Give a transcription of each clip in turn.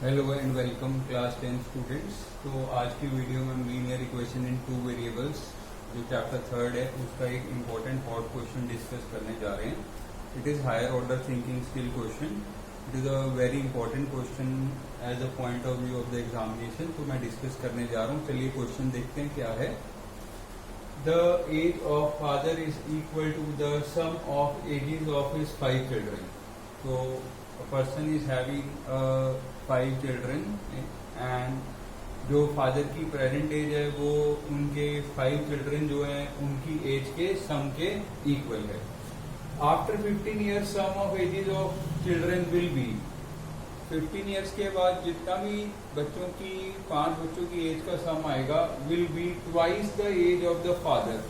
Hello and welcome class 10 students. तो आज की वीडियो में हम linear equation in two variables जो चैप्टर 3 है उसका एक इम्पोर्टेंट हॉट क्वेश्चन डिस्कस करने जा रहे हैं। It is higher order thinking skill question. It is a very important question as a point of view of the examination. तो मैं डिस्कस करने जा रहा हूँ। चलिए क्वेश्चन देखते हैं क्या है। The age of father is equal to the sum of ages of his 5 children. तो a person is having 5 children and जो फादर की प्रेजेंट एज है वो उनके 5 चिल्ड्रन जो हैं उनकी एज के सम के इक्वल है। After 15 years sum of ages of children will be. 15 years के बाद जितना भी बच्चों की 5 बच्चों की एज का सम आएगा will be twice the age of the father.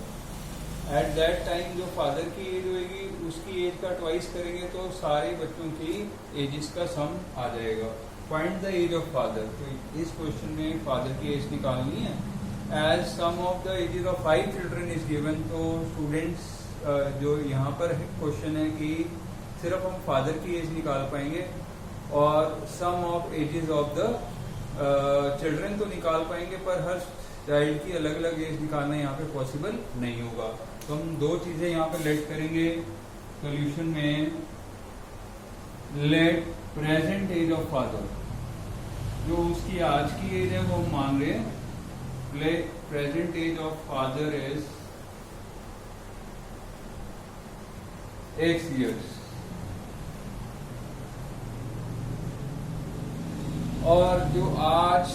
At that time जो फादर की एज होगी उसकी एज का ट्वाइस करेंगे तो सारे बच्चों की एजेस का सम आ जाएगा। Find the age of father. तो इस क्वेश्चन में फादर की एज निकालनी है। Age sum of the ages of 5 children is given. तो स्टूडेंट्स जो यहाँ पर क्वेश्चन है कि सिर्फ हम फादर की एज निकाल पाएंगे और sum of ages of the children तो निकाल पाएंगे, पर हर चाइल्ड की अलग अलग एज निकालना यहाँ पे पॉसिबल नहीं होगा। तो हम दो चीजें यहाँ पे लेट करेंगे सॉल्यूशन में। Let present age of father, जो उसकी आज की एज है वो हम मान रहे हैं। Let present age of father is X years और जो आज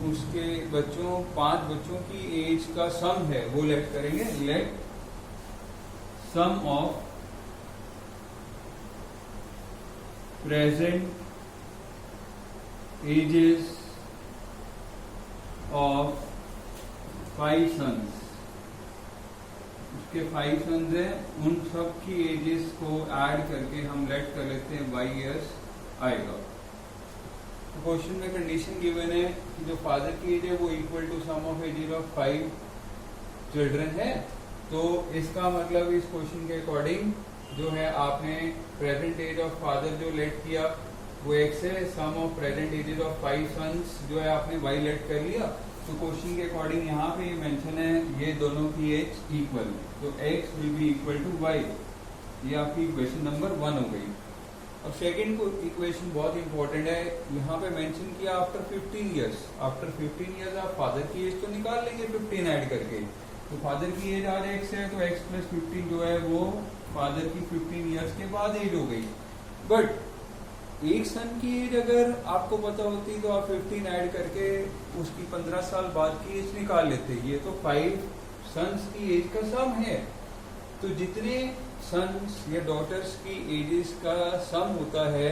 उसके बच्चों 5 बच्चों की एज का सम है वो लेट करेंगे। Let sum of present ages of 5 sons. उसके 5 सन्स हैं, उन सब की एजेस को ऐड करके हम लेट कर लेते हैं Y years आएगा। तो क्वेश्चन में कंडीशन गिवन है कि जो फादर की एज है वो equal to sum of ages of 5 children है। तो इसका मतलब इस क्वेश्चन के अकॉर्डिंग जो है आपने प्रेजेंट एज ऑफ फादर जो लेट किया वो X है। Sum of present ages of 5 sons जो है आपने Y लेट कर लिया। तो क्वेश्चन के अकॉर्डिंग यहाँ पे मेंशन है ये दोनों की एज इक्वल, तो X will be equal to Y। ये आपकी इक्वेशन नंबर 1 हो गई। अब सेकंड इक्वेशन बहुत इंपॉर्टेंट है। यहाँ पे मेंशन किया आफ्टर 15 ईयर्स। आफ्टर 15 ईयर्स आप फादर की एज तो निकाल लेंगे 15 ऐड करके। तो फादर की एज आज X है तो X प्लस 15 जो है वो फादर की 15 ईयर्स के बाद एज हो गई। बट एक सन की एज अगर आपको पता होती तो आप 15 ऐड करके उसकी 15 साल बाद की एज निकाल लेते। ये तो 5 सन्स की एज का सम है। तो जितने सन्स या डॉटर्स की एजेस का सम होता है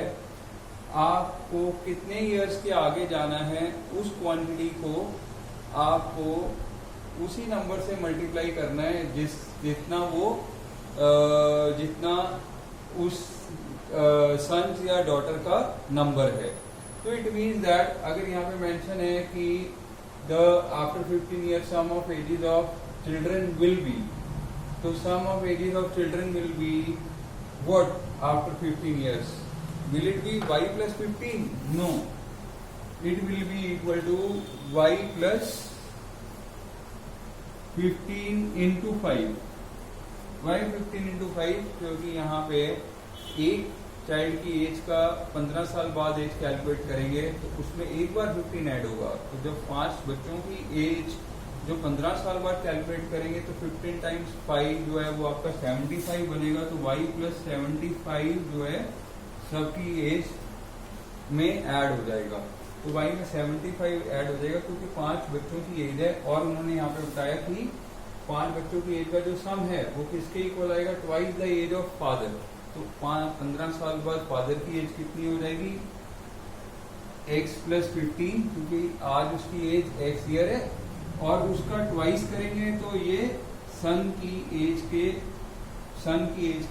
आपको कितने इयर्स के आगे जाना है उस क्वांटिटी को आपको उसी नंबर से मल्टीप्लाई करना है जितना उस सन्स या डॉटर का नंबर है। तो इट मीन्स दैट अगर यहाँ पे मेंशन है कि the after 15 years sum of ages of children will be, तो sum of ages of children will be what after 15 years? Will it be Y plus 15? No, it will be equal to Y plus 15 into 5। Why 15 into 5? क्योंकि यहाँ पे एक child की as का 15 साल बाद age calculate करेंगे तो उसमें एक बार 15 ऐड होगा। तो जब 5 बच्चों की एज जो 15 साल बाद कैलकुलेट करेंगे तो 15 टाइम्स 5 जो है वो आपका 75 बनेगा। तो Y plus 75 जो है सबकी एज में ऐड हो जाएगा। तो Y में 75 ऐड हो जाएगा क्योंकि 5 बच्चों की एज है। और उन्होंने यहाँ पे बताया कि 5 बच्चों की एज का जो सम है वो किसके इक्वल आएगा? Twice the age of father. तो 15 साल बाद फादर की एज कितनी हो जाएगी? X plus 15, क्योंकि आज उसकी एज X ईयर है और उसका ट्वाइस करेंगे तो ये सन की एज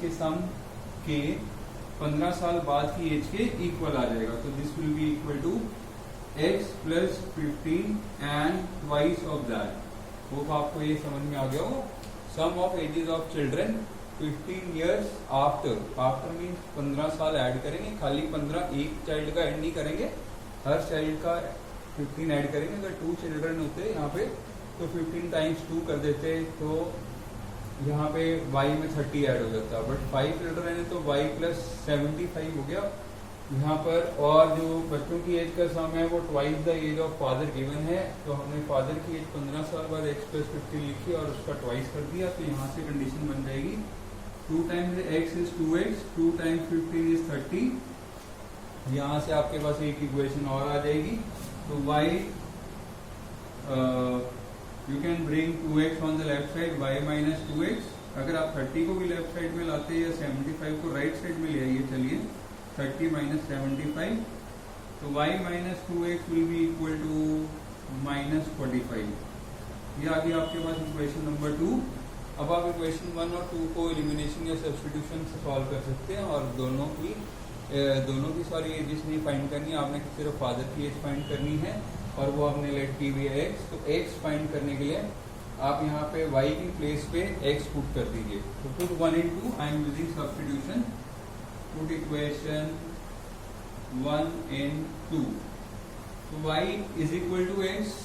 के सम के 15 साल बाद की एज के इक्वल आ जाएगा। तो this will be equal to X plus 15 and twice of that। Hope आपको ये समझ में आ गया हो। Sum of ages of children 15 years after means 15 साल ऐड करेंगे, खाली 15 एक चाइल्ड का ऐड नहीं करेंगे, हर चाइल्ड का 15 ऐड करेंगे। अगर 2 चिल्ड्रन होते यहाँ पे तो 15 टाइम्स 2 कर देते तो यहाँ पे y में 30 ऐड हो जाता, बट 5 चिल्ड्रन है तो y प्लस 75 हो गया यहाँ पर। और जो बच्चों की एज का सम है वो twice the age of father given है, तो हमने फादर की एज 15 साल बाद x प्लस 15 लिखी और उसका ट्वाइस कर दिया, तो यहाँ से कंडीशन बन जाएगी 2 times x is 2x, 2 times 15 is 30। यहाँ से आपके पास एक इक्वेशन और आ जाएगी, तो y you can bring 2x on the left side, y minus 2x। अगर आप 30 को भी लेफ्ट साइड में लाते या 75 को राइट साइड में ले आइए, चलिए 30 माइनस 75, तो y minus 2x will be equal to minus 45। ये आ गया आपके पास इक्वेशन नंबर 2। अब आप इक्वेशन 1 और 2 को एलिमिनेशन या सब्स्टिट्यूशन से सॉल्व कर सकते हैं, और दोनों की सारी एजेस नहीं फाइंड करनी, आपने सिर्फ फादर की एज फाइंड करनी है और वो हमने लेट की हुई है x। तो x फाइंड करने के लिए आप यहाँ पे y की प्लेस पे x पुट कर दीजिए, तो put 1 into I am using substitution, put equation 1 in 2, तो y is equal to x,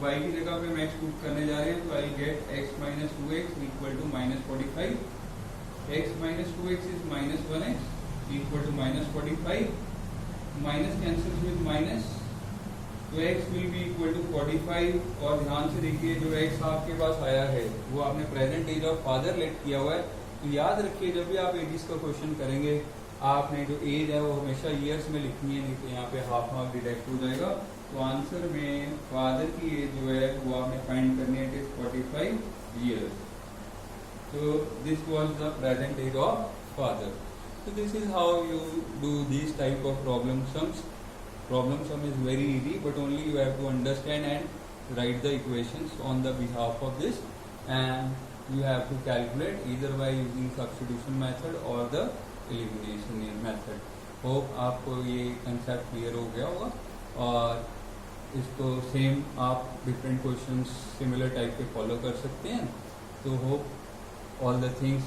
y की जगह पे हम x पुट करने जा रहे हैं, तो I get x minus 2x equal to minus 45, x minus 2x is minus 1x equal to minus 45, minus cancel with minus, तो x will be equal to 45। और ध्यान से देखिए जो x आपके पास आया है वो आपने present age of father let किया हुआ है, तो याद रखिए जब भी आप एजेस का क्वेश्चन करेंगे आपने जो एज है वो हमेशा ईयर्स में लिखनी है, नहीं तो यहाँ पे हाफ मार्क डिडक्ट हो जाएगा। तो आंसर में फादर की एज जो है वो आपने फाइंड करनी है, इट इज 45 years। तो this was the present age of father. So this is how you do these type of problem sums. Problem sum is very easy, but only you have to understand and write the equations on the behalf of this, and you have to calculate either by using substitution method or the elimination method. Hope आपको ये concept clear हो गया होगा, और इसको same आप different questions similar type के follow कर सकते हैं। तो hope all the things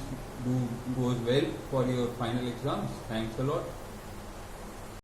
goes well for your final exams. Thanks a lot.